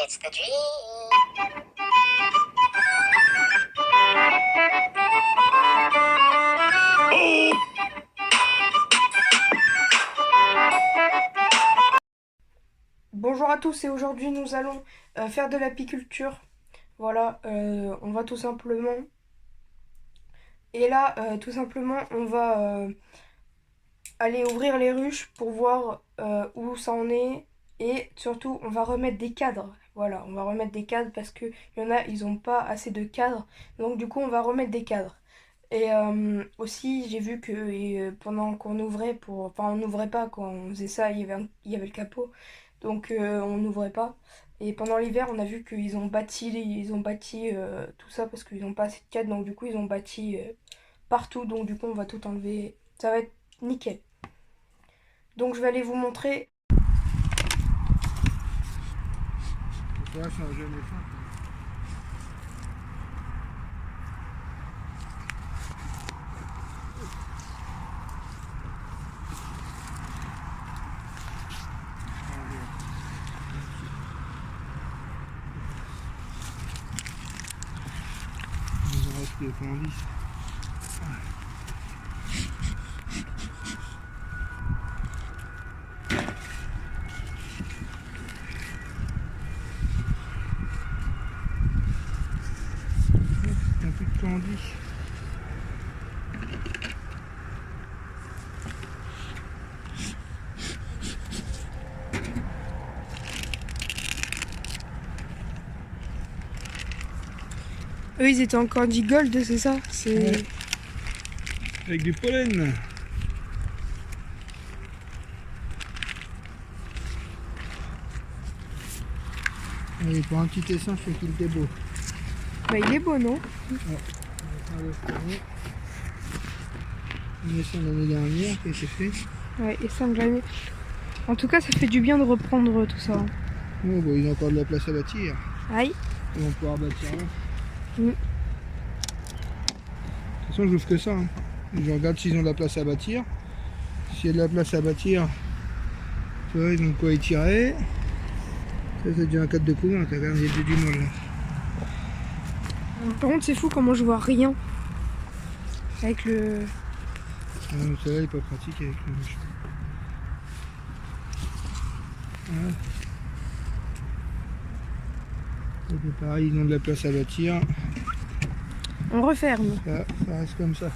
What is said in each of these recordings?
Let's go dream. Bonjour à tous et aujourd'hui nous allons faire de l'apiculture. Voilà, on va tout simplement... Et là, tout simplement, on va aller ouvrir les ruches pour voir où ça en est. Et surtout, on va remettre des cadres. Voilà, on va remettre des cadres parce qu'il y en a, ils n'ont pas assez de cadres. Donc du coup, on va remettre des cadres. Et aussi, j'ai vu que pendant qu'on ouvrait Enfin, on n'ouvrait pas quand on faisait ça, il y avait le capot. Donc on n'ouvrait pas. Et pendant l'hiver, on a vu ils ont bâti tout ça parce qu'ils n'ont pas assez de cadres. Donc du coup, ils ont bâti partout. Donc du coup, on va tout enlever. Ça va être nickel. Donc je vais aller vous montrer. Il faudra changer les fins. Il nous en reste plus qu'en 10. Il n'y a plus de candy. Eux, ils étaient en candy gold, c'est ça? Ouais. Avec du pollen. Allez, pour un petit essaim, je fais qu'il était beau. Bah, il est beau, non? Une essaim l'année dernière qui a été fait. Ouais, et ça, l'année. En tout cas, ça fait du bien de reprendre tout ça. Oh, bon, il y a encore de la place à bâtir. Aïe. Ils vont pouvoir bâtir là. Mm. De toute façon, je n'ouvre que ça. Hein. Je regarde s'ils ont de la place à bâtir. S'il y a de la place à bâtir, tu vois, ils ont quoi étirer. Ça, c'est déjà un cadre de couleur. T'as quand même il y a du mal là. Par contre, c'est fou comment je vois rien. Avec le... Celle-là, il n'est pas pratique avec le machin. Voilà. Ça, c'est pareil, ils ont de la place à bâtir. On referme. Ça reste comme ça.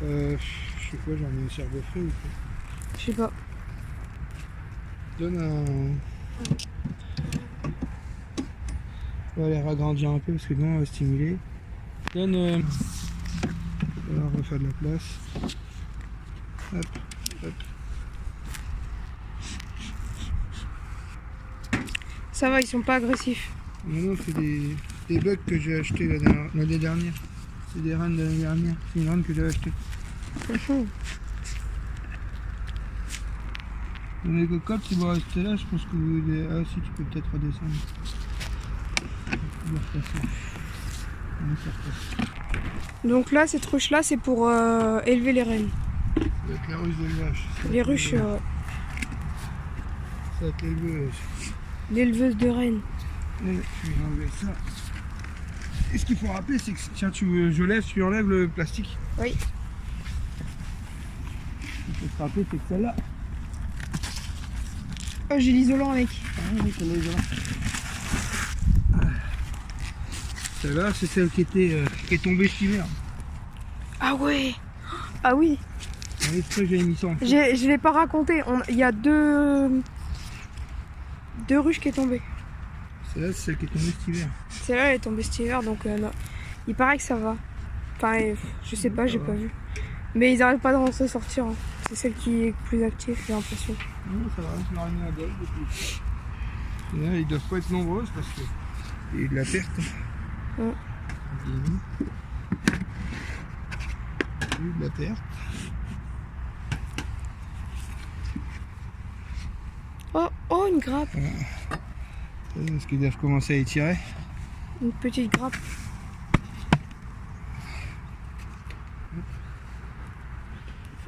Je sais quoi, j'en ai un cerveau frais ou quoi. Je sais pas. Donne un... On va les ragrandir un peu parce que sinon on va stimuler. Donne... On va refaire de la place. Hop, hop. Ça va, ils sont pas agressifs. Non, c'est des bugs que j'ai acheté l'année dernière. C'est des rennes de l'année dernière. C'est une reine que j'ai acheté. Les cocottes, ils vont rester là. Je pense que vous... Ah si, tu peux peut-être redescendre. On va repasser. On va repasser. Donc là, cette ruche-là, c'est pour élever les rennes. Avec la ruche d'élevage. Les ruches, Ça va être l'éleveuse. l'éleveuse de rennes. Je vais enlever ça. Et ce qu'il faut rappeler, c'est que tiens, je lève, tu enlèves le plastique. Oui. Il faut se rappeler, c'est que celle-là. Oh, j'ai l'isolant avec. Ah oui, celle-là, celle-là, c'est celle qui est tombée cet hiver. Ah ouais. Ah oui. C'est pour ça que j'avais mis ça en fond. Je l'ai pas raconté. Il y a deux ruches qui est tombée. Celle-là, c'est celle qui est tombée cet hiver. Celle-là, elle est tombée cet hiver, donc non. Il paraît que ça va. Enfin, je sais pas, j'ai pas vu. Mais ils arrêtent pas de se sortir. Hein. C'est celle qui est plus active, j'ai l'impression. Non, ça va, je leur ai mis un bol depuis. Et là, ils doivent pas être nombreuses parce que il y a eu de la perte. Ouais. Il y a eu de la perte. Oh, une grappe. Parce qu'ils doivent commencer à étirer. Une petite grappe.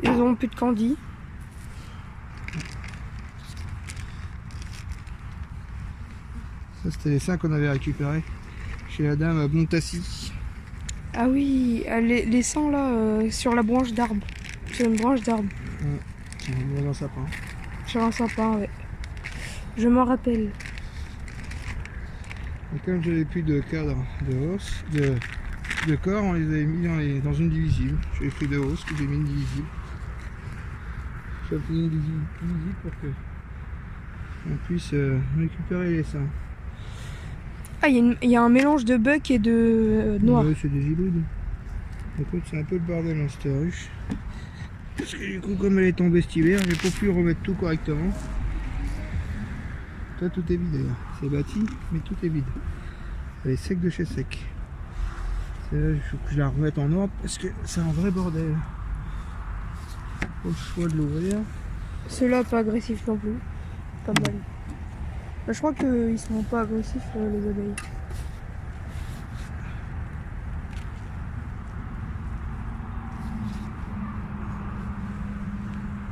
Ils ont plus de candy. Ça, c'était les seins qu'on avait récupérés chez la dame à Montassi. Ah oui, les sangs là, sur la branche d'arbre. Sur une branche d'arbre. Dans un sapin. Sur un sapin, ouais. Je m'en rappelle. Et comme j'avais plus de cadre de hausse, de corps, on les avait mis dans une divisible. J'avais pris de hausse que j'ai mis une divisible. J'ai fait une divisible pour que on puisse récupérer les seins. Ah, il y a un mélange de buck et de noir. Ouais, c'est des hybrides. Écoute, c'est un peu le bordel dans cette ruche. Parce que du coup, comme elle est tombée cet hiver, j'ai pas pu remettre tout correctement. Là, tout est vide d'ailleurs. C'est bâti, mais tout est vide. Elle est sec de chez sec. Celle-là, il faut que je la remette en ordre parce que c'est un vrai bordel. Pas le choix de l'ouvrir. Ceux-là, pas agressifs non plus. Pas mal. Bah, je crois qu'ils sont pas agressifs, les abeilles.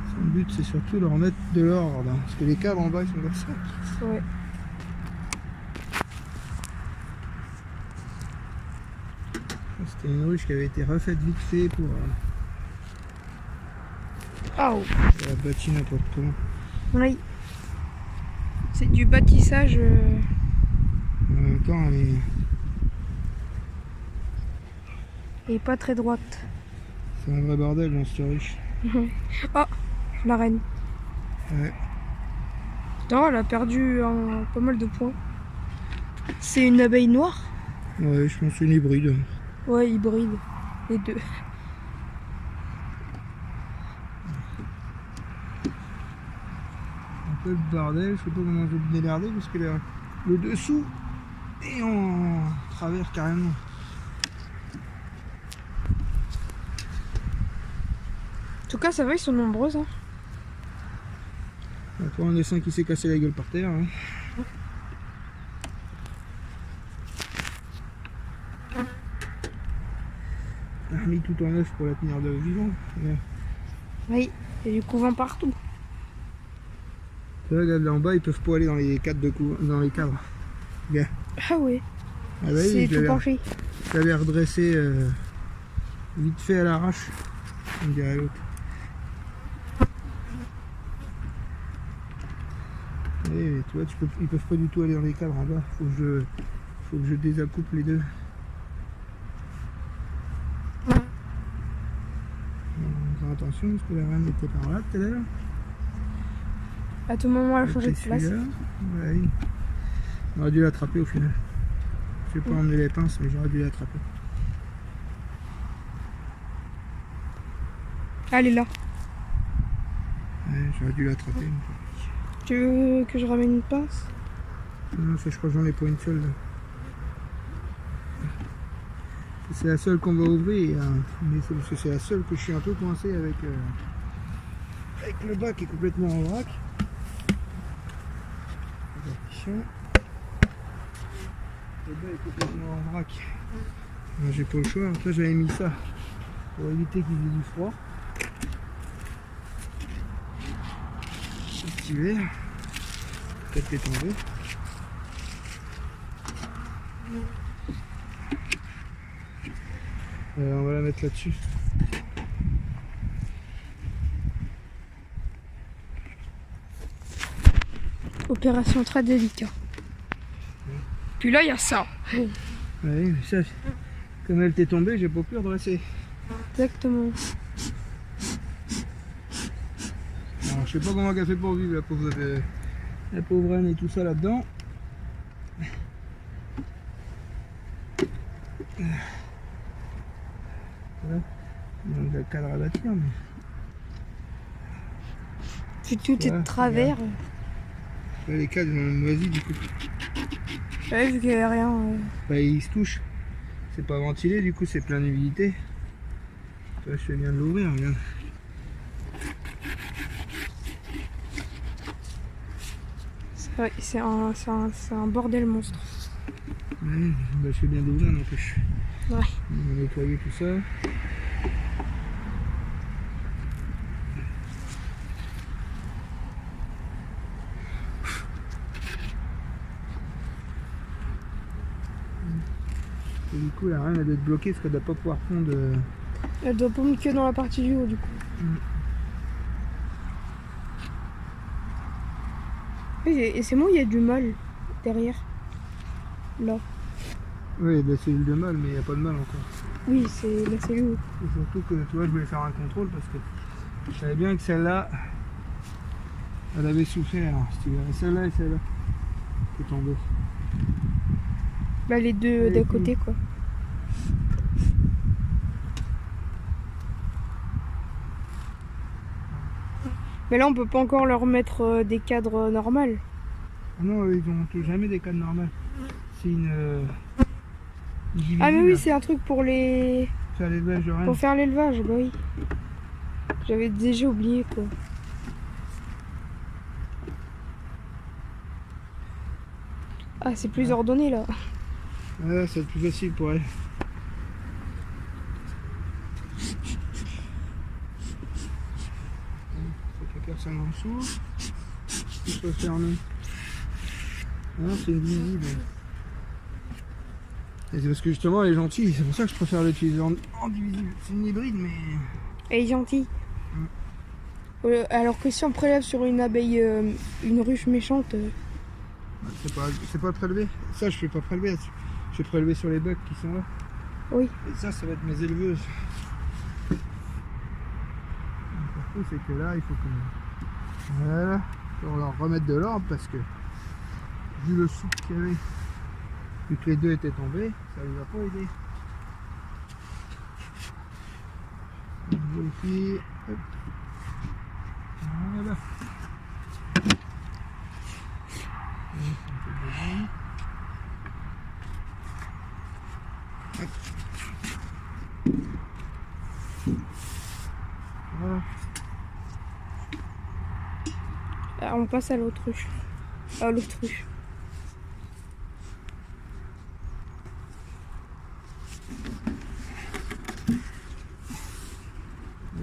Son but, c'est surtout de remettre de l'ordre. Parce que les cadres en bas, ils sont comme ça. Ouais. C'était une ruche qui avait été refaite vite fait pour Ah oh. la bâtie n'importe comment. Oui. C'est du bâtissage. En même temps, elle est... Et pas très droite. c'est un vrai bordel dans cette ruche. Oh, la reine. Ouais. Non, elle a perdu pas mal de points. C'est une abeille noire? Ouais, je pense une hybride. Ouais, hybride. Les deux. Un peu le bordel, je sais pas comment je vais le démerder parce que le dessous est en travers carrément. En tout cas, ça va, ils sont nombreuses. Hein. Encore un dessin qui s'est cassé la gueule par terre. Hein. On a remis tout en neuf pour la tenir de vivant. Ouais. Oui, il y a du couvent partout. Tu vois, regarde là en bas, ils peuvent pas aller dans les cadres dans les cadres. Regarde. Ah ouais, Ah bah oui, c'est tout penché. je l'avais redressé vite fait à l'arrache, on dirait l'autre. Et tu vois, ils peuvent pas du tout aller dans les cadres en bas. Faut que je désaccouple les deux. Faire attention parce que la reine était par là tout à l'heure. À tout moment, elle a changé de place. Ouais. On aurait dû l'attraper au final. Je vais pas emmener les pinces, mais j'aurais dû l'attraper. Elle est là. Ouais, j'aurais dû l'attraper. Tu veux que je ramène une pince? Non, ça je crois que j'en ai pas une seule là. C'est la seule qu'on va ouvrir, hein. Mais c'est parce que c'est la seule que je suis un peu coincé avec le bas qui est complètement en vrac. Attention. Le bas est complètement en vrac. J'ai pas le choix, après j'avais mis ça pour éviter qu'il y ait du froid. Cet hiver, peut-être est tombé. On va la mettre là-dessus. Opération très délicate. Puis là, il y a ça. Oui, mais ça, comme elle t'est tombée, j'ai pas pu redresser. Exactement. Alors, je sais pas comment elle a fait pour vivre, la pauvre reine et tout ça là-dedans. Voilà. Donc le cadre à bâtir, mais... Puis tout est de travers. Là, les cadres ils ont moisi du coup. Ouais, vu qu'il n'y avait rien. Bah, ils se touchent. C'est pas ventilé, du coup c'est plein d'humidité. Je fais bien de l'ouvrir, regarde. Ouais, c'est un bordel monstre. Ouais, bah, je fais bien d'ouvrir, n'empêche. Ouais. On va nettoyer tout ça. du coup, la reine elle doit être bloquée parce qu'elle doit pas pouvoir pondre. Elle doit pondre que dans la partie du haut du coup. Et c'est moi, il y a du mâle derrière. Là. Oui, il y a de la cellule de mâle, mais il n'y a pas de mâle encore. Oui, c'est la cellule. Et surtout que, tu vois, je voulais faire un contrôle parce que je savais bien que celle-là, elle avait souffert. Si tu verrais celle-là et celle-là qui est tombée. Bah les deux Et d'à puis- côté quoi. Mais là on peut pas encore leur mettre des cadres normaux. Ah non, ils n'ont jamais des cadres normales. C'est une Ah mais divisible. oui, c'est un truc pour les... Faire l'élevage de rennes. Pour faire l'élevage, bah oui. J'avais déjà oublié quoi. Ah c'est plus ordonné là. Ah, c'est plus facile pour elle. Faut qu'il y ait personne en dessous. Il faut fermer. Non, c'est une visible. Et c'est parce que justement elle est gentille, c'est pour ça que je préfère l'utiliser en divisible. C'est une hybride mais. Elle est gentille. Alors que si on prélève sur une abeille, une ruche méchante... C'est pas prélevé. Ça je peux pas prélever là-dessus. Je vais prélever sur les bugs qui sont là. Oui. Et ça va être mes éleveuses. Le c'est que là il faut que. Voilà. On leur remettre de l'ordre parce que vu le soupe qu'il y avait, vu que les deux étaient tombés, ça les a pas aidés. On vérifie. Hop. Voilà. Hop. Voilà. Ah, on passe à l'autruche. À l'autruche.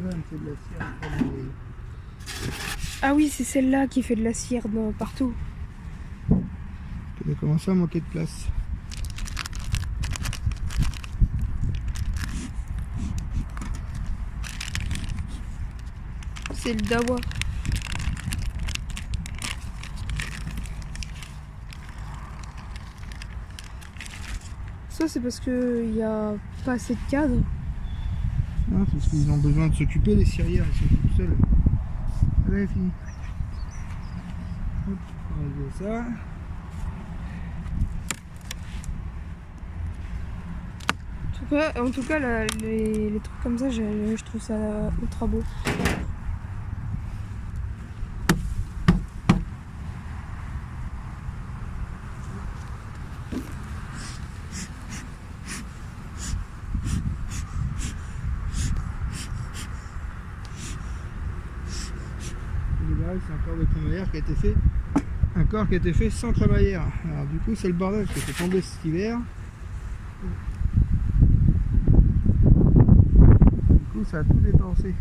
Là, on fait de la cire après les- Ah oui, c'est celle-là qui fait de la cire partout. Elle a commencé à manquer de place. C'est le dawa. Ça c'est parce qu'il n'y a pas assez de cadres. Non, parce qu'ils ont besoin de s'occuper, les cirières, ils sont tout seuls. Allez, fini. Hop, on va enlever ça. En tout cas les trucs comme ça, je trouve ça ultra beau. C'est un corps de crémaillère qui a été fait. Un corps qui a été fait sans crémaillère. Alors du coup c'est le bordel qui était tombé cet hiver. Du coup ça a tout dépensé.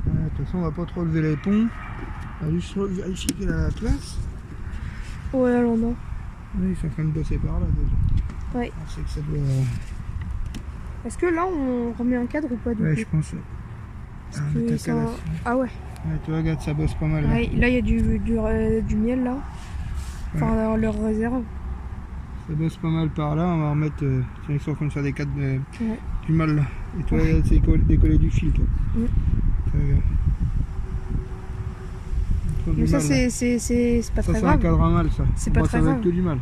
De toute façon on va pas trop lever les ponts. On va juste vérifier qu'il a la place. Ouais, alors non. Oui, ils sont en train de bosser par là déjà. Ouais. On sait que ça doit. Est-ce que là on remet un cadre ou pas du Ouais, coup je pense. Parce Ah, que mais t'as ça- qu'à la- Ah ouais. Ouais, tu regardes, ça bosse pas mal. Là. Ouais, là il y a du miel là. Enfin dans leur réserve. Ça bosse pas mal par là. On va remettre. Tiens, ils sont en train de faire des cadres Ouais. du mal là. Et toi, c'est décoller du fil, toi. Mm. Regarde. Trop du Mais ça mal, là. c'est pas Ça, très c'est un grave. cadre à mal, ça. C'est On pas voit très ça avec grave. que du mal.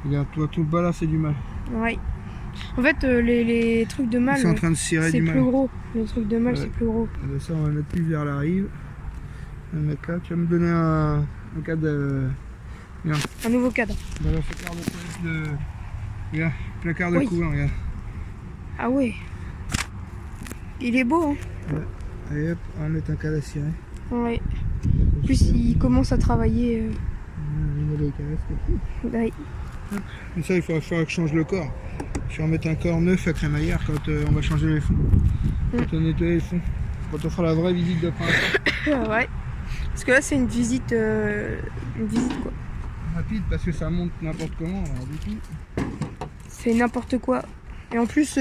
Regarde, toi, tout le bas là, c'est du mal. Ouais. En fait les trucs de Ils mâle sont en train de cirer c'est du mal. plus gros. Les trucs de mâle Ouais. c'est plus gros. Ah ben ça, on va le mettre plus vers la rive. On va le mettre là. Tu vas me donner un cadre. Regarde. Un nouveau cadre. Dans le placard de. Regarde, placard de Oui. couvent, regarde. Ah ouais. Il est beau hein. Allez hop, on va mettre un cadre à cirer. Ouais. En plus il commence à travailler. Ouais. Mais ça, il faudra que je change le corps. Je vais remettre un corps neuf à crémaillère quand on va changer les fonds. Quand on nettoie les fonds. Quand on fera la vraie visite de printemps. Ouais. Parce que là, c'est une visite quoi. Rapide parce que ça monte n'importe comment. Alors, du coup, C'est n'importe quoi. Et en plus,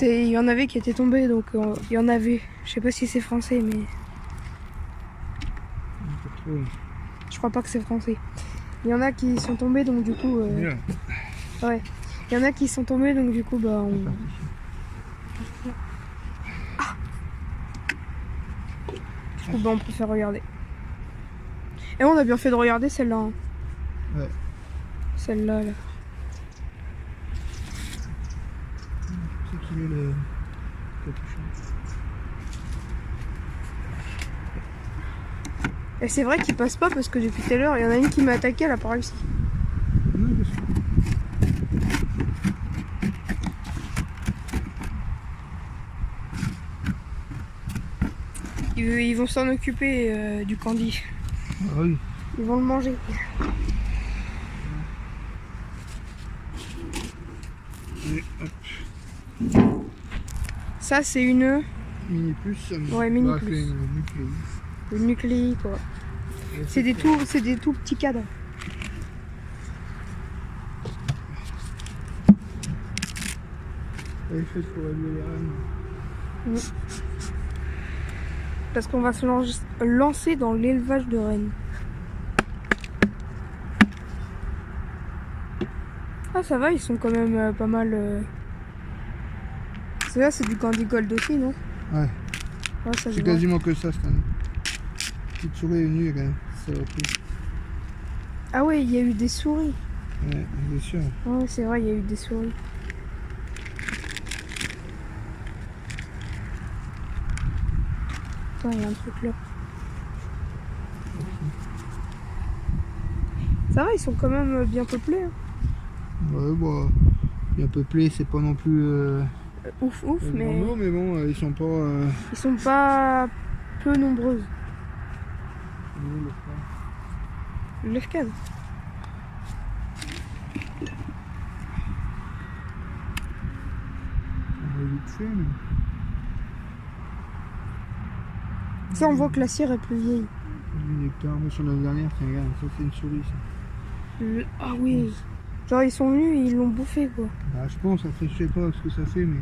il y en avait qui étaient tombés, donc il y en avait. Je sais pas si c'est français, mais on peut trop. je crois pas que c'est français. Il y en a qui sont tombés, donc du coup, Bien. ouais. Il y en a qui sont tombés, donc du coup, bah, on... Du coup, bah, on préfère regarder. Et on a bien fait de regarder celle-là. Hein. Ouais. Celle-là, là. C'est qui met le capuchon. Et c'est vrai qu'il passe pas parce que depuis tout à l'heure, il y en a une qui m'a attaqué, elle a pas réussi. Non, bien sûr. Ils vont s'en occuper du candy. Ah oui. Ils vont le manger. Et hop. Ça, c'est une Mini plus. Ouais, mini Bah, plus. c'est une nucléi, quoi. C'est des tout petits cadres. Elle est faite pour élever les rennes. Parce qu'on va se lancer dans l'élevage de rennes. Ah, ça va, ils sont quand même pas mal. Là, c'est du candy gold aussi, non? Ouais. Ouais, ça se C'est voit. quasiment que ça cette année. Petite souris est venue quand même. Ça va plus. Ah ouais, il y a eu des souris. Ouais, bien sûr. Ouais, c'est vrai, il y a eu des souris. Attends, il y a un truc là. Ça va, ils sont quand même bien peuplés. Hein. Ouais, bah, bien peuplé, c'est pas non plus. Ouf, mais normaux, mais bon, ils sont pas. ils sont pas peu nombreuses. Le lefcade. On va vite fait, mais. Ça, on voit que la cire est plus vieille. Du nectar, moi sur l'année dernière, tiens, regarde, ça c'est une souris ça. Ah oui. Genre, ils sont venus et ils l'ont bouffé, quoi. Bah, je pense, après je sais pas ce que ça fait, mais.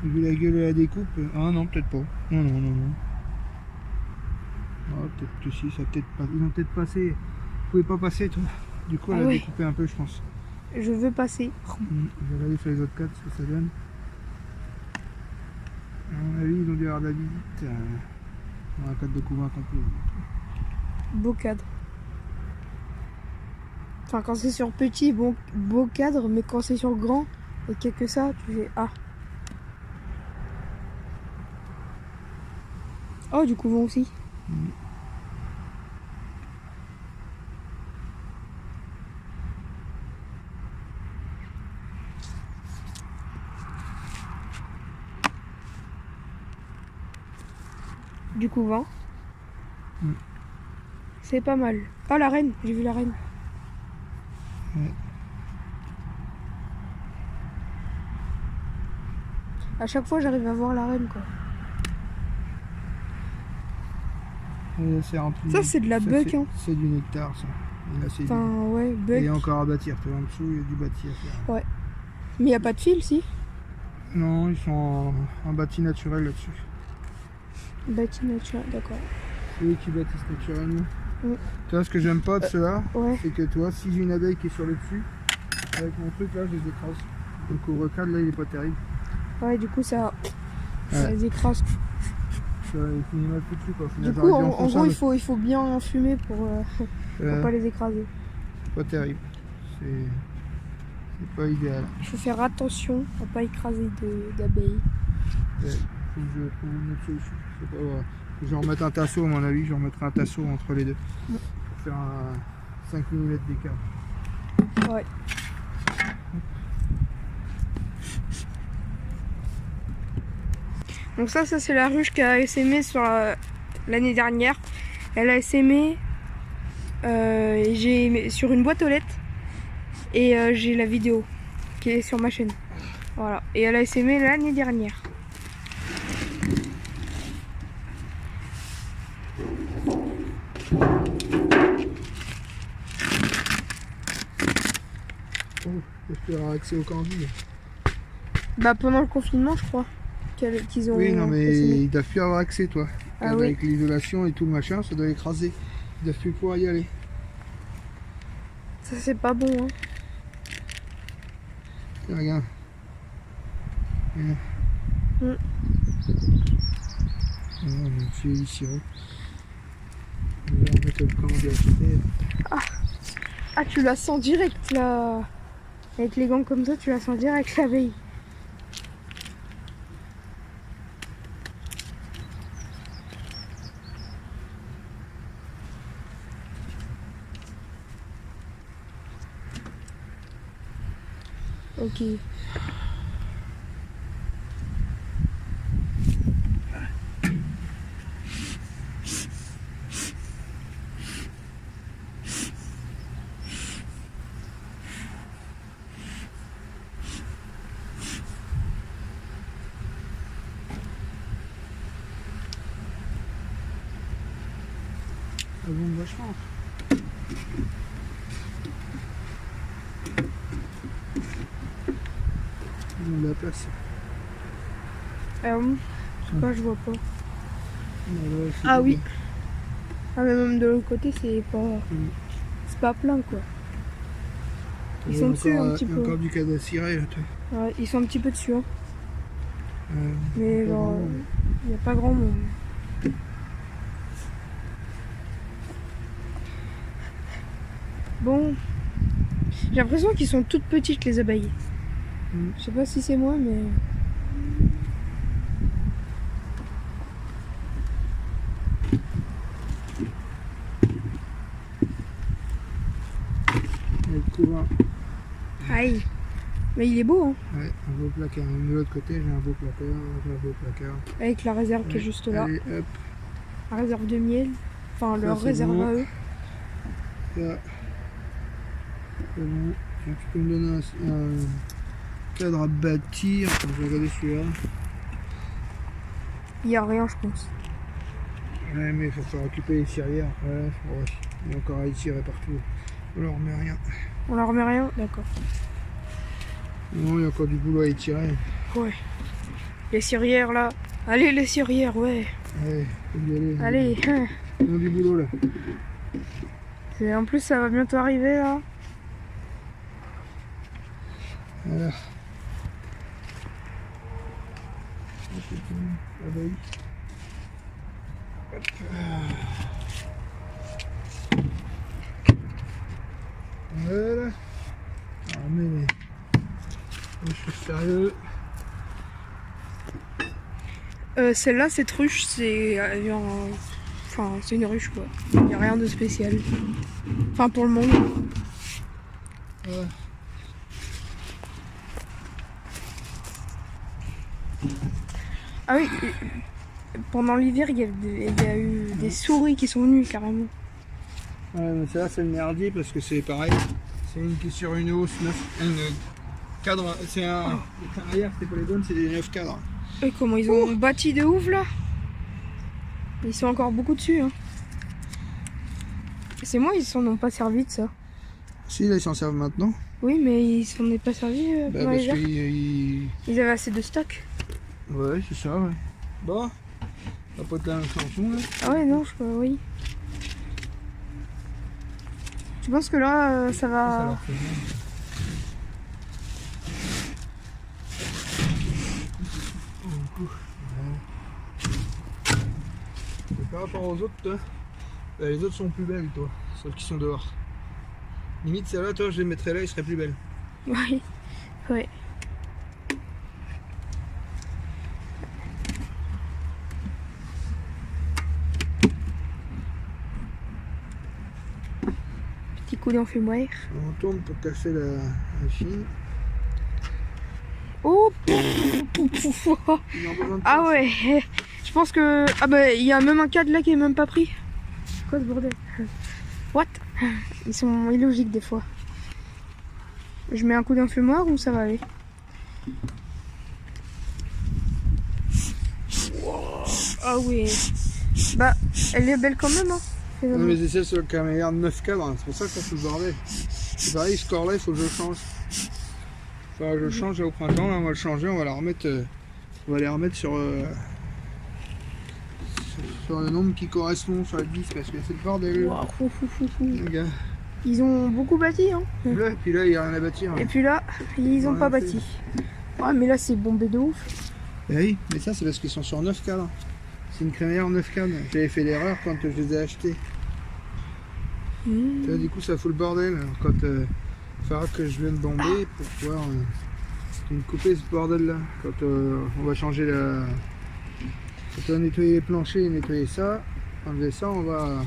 Vu la gueule et la découpe. Ah non, peut-être pas. Non, non, non, non. Ah, peut-être que si, ça peut-être pas. Ils ont peut-être passé. Vous pouvez pas passer, toi. Du coup, elle a ouais. découpé un peu, je pense. Je veux passer. Je vais regarder sur les autres cadres ce que ça donne. À mon avis, ils ont dû avoir de la visite. Dans un cadre de couvain complet. Beau cadre. Enfin, quand c'est sur petit, bon, beau cadre, mais quand c'est sur grand et qu'il y a que ça, tu fais ah. Oh, du couvent aussi. Du couvent. C'est pas mal. Ah, la reine, j'ai vu la reine. Ouais. À chaque fois, j'arrive à voir la reine, quoi. Et c'est rempli. Ça, c'est de la buck, hein. C'est du nectar, ça. Et là, c'est Enfin, ouais, Et buck. il y a encore à bâtir, tu vois, en dessous, il y a du bâti à faire. Ouais. Mais il n'y a pas de fil, si. Non, ils sont en bâti naturel là-dessus. Bâti naturel, d'accord. C'est eux qui bâtissent naturellement. Mm. Tu vois, ce que j'aime pas de cela, Ouais. c'est que toi, si j'ai une abeille qui est sur le dessus, avec mon truc là, je les écrase. Donc au recadre, là, il est pas terrible. Ouais, du coup, ça Ouais. les écrase. Ça, il finit mal foutu, quoi. Au final, Du coup, j'aurais dû en enfoncer gros, un il faut bien fumer pour pas les écraser. pas terrible. C'est pas idéal. Il faut faire attention à pas écraser d'abeilles. Ouais. Faut que je trouve une autre solution. C'est pas vrai. Faut que je remette un tasseau, à mon avis, je remettrai un tasseau entre les deux. Pour faire un 5 mm d'écart. Ouais. Donc ça c'est la ruche qu'a essaimé sur l'année dernière. Elle a essaimé sur une boîte aux lettres et j'ai la vidéo qui est sur ma chaîne. Voilà. Et elle a essaimé l'année dernière. Tu auras accès au candy. Bah pendant le confinement, je crois. Qu'ils ont. Oui, non, mais consommé. ils doivent plus avoir accès, toi. Ah Avec l'isolation et tout le machin, ça doit écraser. Ils doivent plus pouvoir y aller. Ça, c'est pas bon, hein. Tiens, regarde. Regarde. Mm. C'est du sirop. On va mettre le candy à côté. Ah, tu la sens direct, là. Avec les gants comme ça, tu la sens direct la veille. Ok. Ça bombe vachement. Ils ont de la place. Je sais pas, je vois pas. Ouais, c'est Ah bon. oui. Ah, mais même de l'autre côté, c'est pas plein, quoi. Ils Il y a sont dessus encore, un petit il y a peu. encore du cadre à cirer là, toi. Ouais, ils sont un petit peu dessus, hein. Mais pas genre, vraiment. il n'y a pas grand monde. Bon, j'ai l'impression qu'ils sont toutes petites les abeilles. Mm. Je sais pas si c'est moi, mais Il y a le couvain. aïe. Mais il est beau, hein. Ouais, un beau placard. De l'autre côté, j'ai un beau placard, j'ai un beau placard. Avec la réserve qui est juste là, Allez, hop, la réserve de miel. Enfin, leur c'est réserve bon. à eux. là. C'est bon. Tiens, tu peux me donner un cadre à bâtir. Attends, je vais regarder celui-là. Il n'y a rien, je pense. Ouais, mais il faut faire occuper les cirières. Ouais, il y a encore à y tirer partout. On leur remet rien. On leur remet rien? D'accord. Non, il y a encore du boulot à y tirer. Ouais. Les cirières là. Allez, les cirières, ouais. Ouais, faut y aller. Allez. Hein. Ils ont du boulot là. En plus, ça va bientôt arriver là. Voilà. Abeille. Hop. Voilà. Alors, mais je suis sérieux. Celle-là, cette ruche, c'est enfin, c'est une ruche quoi. Il n'y a rien de spécial. Enfin, pour le moment. Ouais. Ah oui, pendant l'hiver, il y a eu des souris qui sont venues carrément. Ouais, mais celle-là, c'est le merdier parce que c'est pareil. C'est une qui est sur une hausse, une cadre. C'est un. Les carrières, c'était pas les bonnes, c'est des 9 cadres. Et comment ils ont bâti de ouf là. Ils sont encore beaucoup dessus. Hein. C'est moi, ils s'en ont pas servi de ça. Si, là, ils s'en servent maintenant. Oui, mais ils s'en est pas servi Bah, pendant parce l'hiver. qu'ils. Ils avaient assez de stock. Ouais, c'est ça, ouais. Bon, on va pas te la même chanson là. Ah ouais, non, oui. Tu penses que là, ça va... Ça leur fait bien. Et par rapport aux autres, toi, bah, les autres sont plus belles, toi, celles qui sont dehors. Limite, celle-là, toi, je les mettrais là, ils seraient plus belles. Oui, ouais. Petit coup d'enfumoir. On tourne pour casser la chine. Oh Ils ont besoin de ah place. ouais. Je pense que... Ah bah, il y a même un cadre là qui est même pas pris. Quoi ce bordel? What? Ils sont illogiques des fois. Je mets un coup d'enfumoir ou ça va aller? Ah oui. Bah, elle est belle quand même, hein. Non, mais c'est celle sur le caméra de 9 cadres, c'est pour ça qu'on fait le bordel. C'est pareil, ce corps là, il faut que je le change. Enfin, je le change là, au printemps, là, on va le changer, on va la remettre, on va les remettre sur le nombre qui correspond sur la 10 parce que c'est le bordel. Waouh, Les gars. Ils ont beaucoup bâti, hein. Là, et puis là, il n'y a rien à bâtir. Et puis là, ils ont Ouais, pas c'est- bâti. Ouais, mais là, c'est bombé de ouf. Eh oui, mais ça, c'est parce qu'ils sont sur 9 cadres. C'est une crémaillère en 9 cadres. J'avais fait l'erreur quand je les ai achetés. Là, du coup, ça fout le bordel. Alors, quand il faudra que je vienne bomber pour pouvoir couper ce bordel-là. Quand on va changer la. Quand on va nettoyer les planchers et nettoyer ça, enlever ça, on va.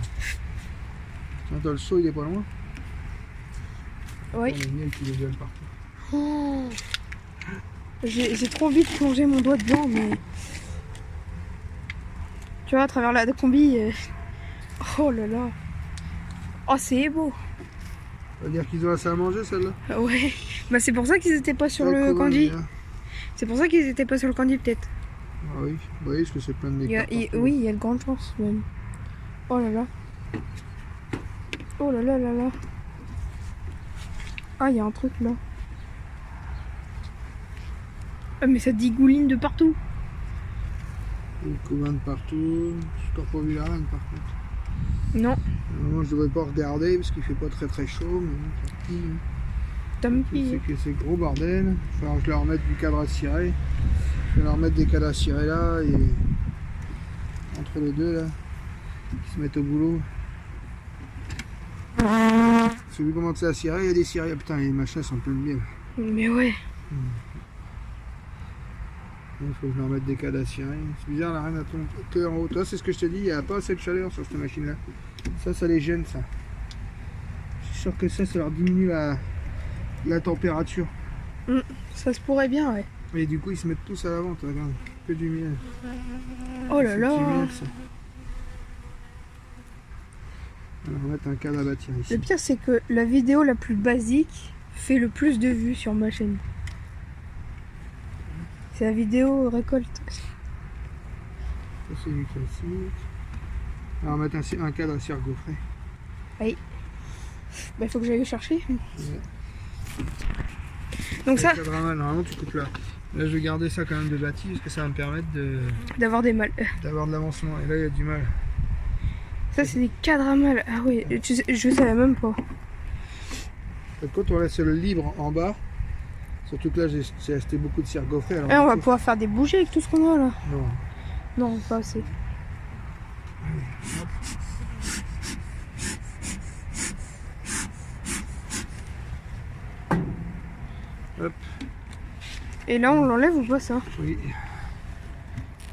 Attends, le seau, il est pas loin. Oui. On a le miel qui dégueule partout. Oh. J'ai trop envie de plonger mon doigt dedans, mais... Tu vois, à travers la combi... Oh là là. Oh, c'est beau. Ça veut dire qu'ils ont assez à manger, celle-là. Ouais. Bah, c'est pour ça qu'ils étaient pas sur Ça, le comment candy. dire. C'est pour ça qu'ils étaient pas sur le candy, peut-être. Ah oui, bah oui, parce que c'est plein de Oui, il y a de grandes chances, même. Oh là là. Oh là là là là. Ah, il y a un truc là. Ah, mais ça digouline de partout. Il couvre de partout. Je n'ai encore pas vu la reine par contre. Non, Normalement je devrais pas regarder parce qu'il fait pas très chaud. Mais bon, tant pis. tant C'est pis. que c'est gros bordel. Il va falloir que je leur remette du cadre à cirer. Je vais leur mettre des cadres à cirer là et entre les deux là, qui se mettent au boulot. Si vous commencez à cirer, il y a des cirés. Putain, les machins sont pleins de miel. Mais ouais. Il faut que je leur mette des cadres à cirer. C'est bizarre, la reine a ton cœur en haut. Toi, c'est ce que je te dis, il n'y a pas assez de chaleur sur cette machine là. Ça les gêne ça. Je suis sûr que ça leur diminue la température. Ça se pourrait bien, ouais. Et du coup, ils se mettent tous à la vente, regarde. Que du miel. Oh là C'est là. du miel, ça. Alors, on va mettre un cadre à bâtir ici. Le pire, c'est que la vidéo la plus basique fait le plus de vues sur ma chaîne. C'est la vidéo récolte. Ça, c'est du classique. Alors, on va mettre un cadre à cire gaufrée. Oui. Bah, il faut que j'aille le chercher. Ouais. Donc ça, Le cadre à main, normalement, tu coupes là. Là, je vais garder ça quand même de bâti parce que ça va me permettre d'avoir des mâles. d'avoir de l'avancement. Et là, il y a du mal. Ça, c'est des cadres à mâles. Ah oui, tu sais, je savais même pas. Quand on laisse le libre en bas, surtout que là, j'ai acheté beaucoup de cire gaufrée. Alors, Et on va du coup, pouvoir faire des bougies avec tout ce qu'on a là. non. Non, pas assez. Hop. Et là, on l'enlève ou pas ça? Oui.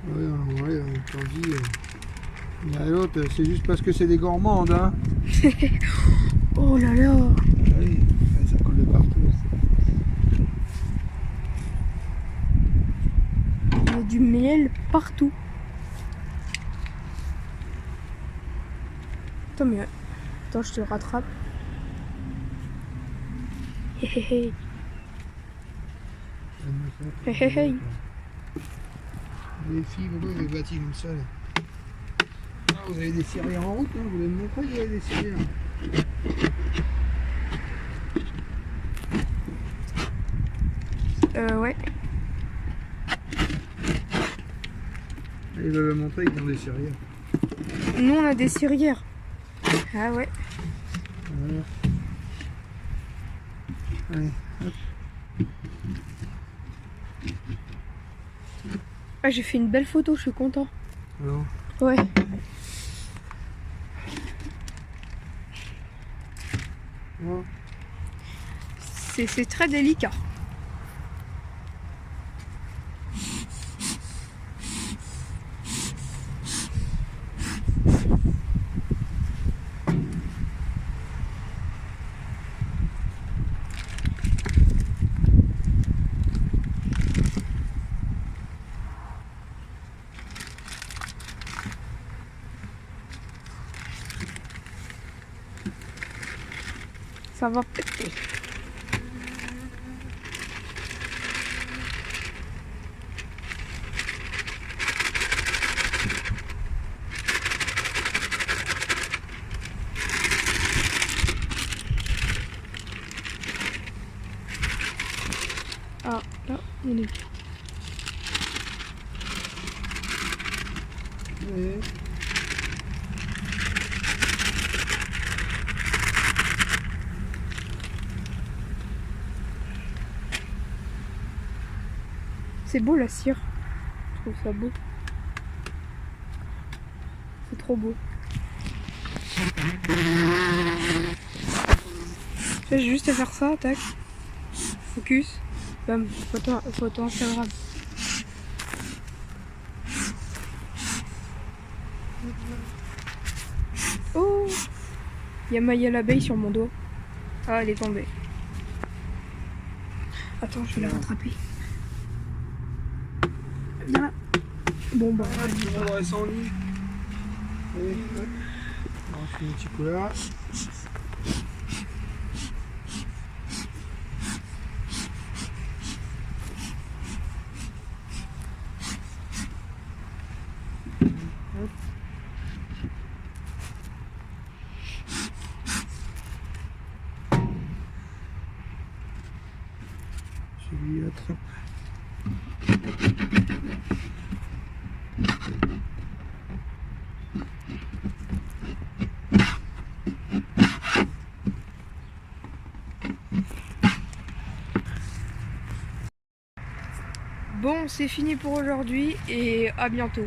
Oui, on enlève, on dit. Il y a l'autre, c'est juste parce que c'est des gourmandes, hein. Oh là là. Oui, ça colle de partout. Il y a du miel partout. Attends, mais... Attends, je te le rattrape. Hé hé hé. Hé hé hé. Les filles, pourquoi vous avez bâti comme ça là? Ah, vous avez des cirières en route, hein? Vous voulez me montrer qu'il y a des cirières? Ouais. Ils veulent me montrer qu'ils ont des cirières. Nous, on a des cirières. Ah ouais. Voilà. Allez, hop. Ah, j'ai fait une belle photo, je suis content. Alors, Ouais. voilà. C'est très délicat. Ça va péter. On est... Ouais. C'est beau la cire. Je trouve ça beau. C'est trop beau. J'ai juste à faire ça, tac. Focus. Bam, photo Instagram. Oh, il y a Maya l'abeille sur mon dos. Ah, elle est tombée. Attends, je vais la rattraper. Viens là. Bon bah. Tu vas voir ça en ligne. Allez, hop. On fait un petit coup là. Hop. Celui-là attrape. Bon, c'est fini pour aujourd'hui et à bientôt.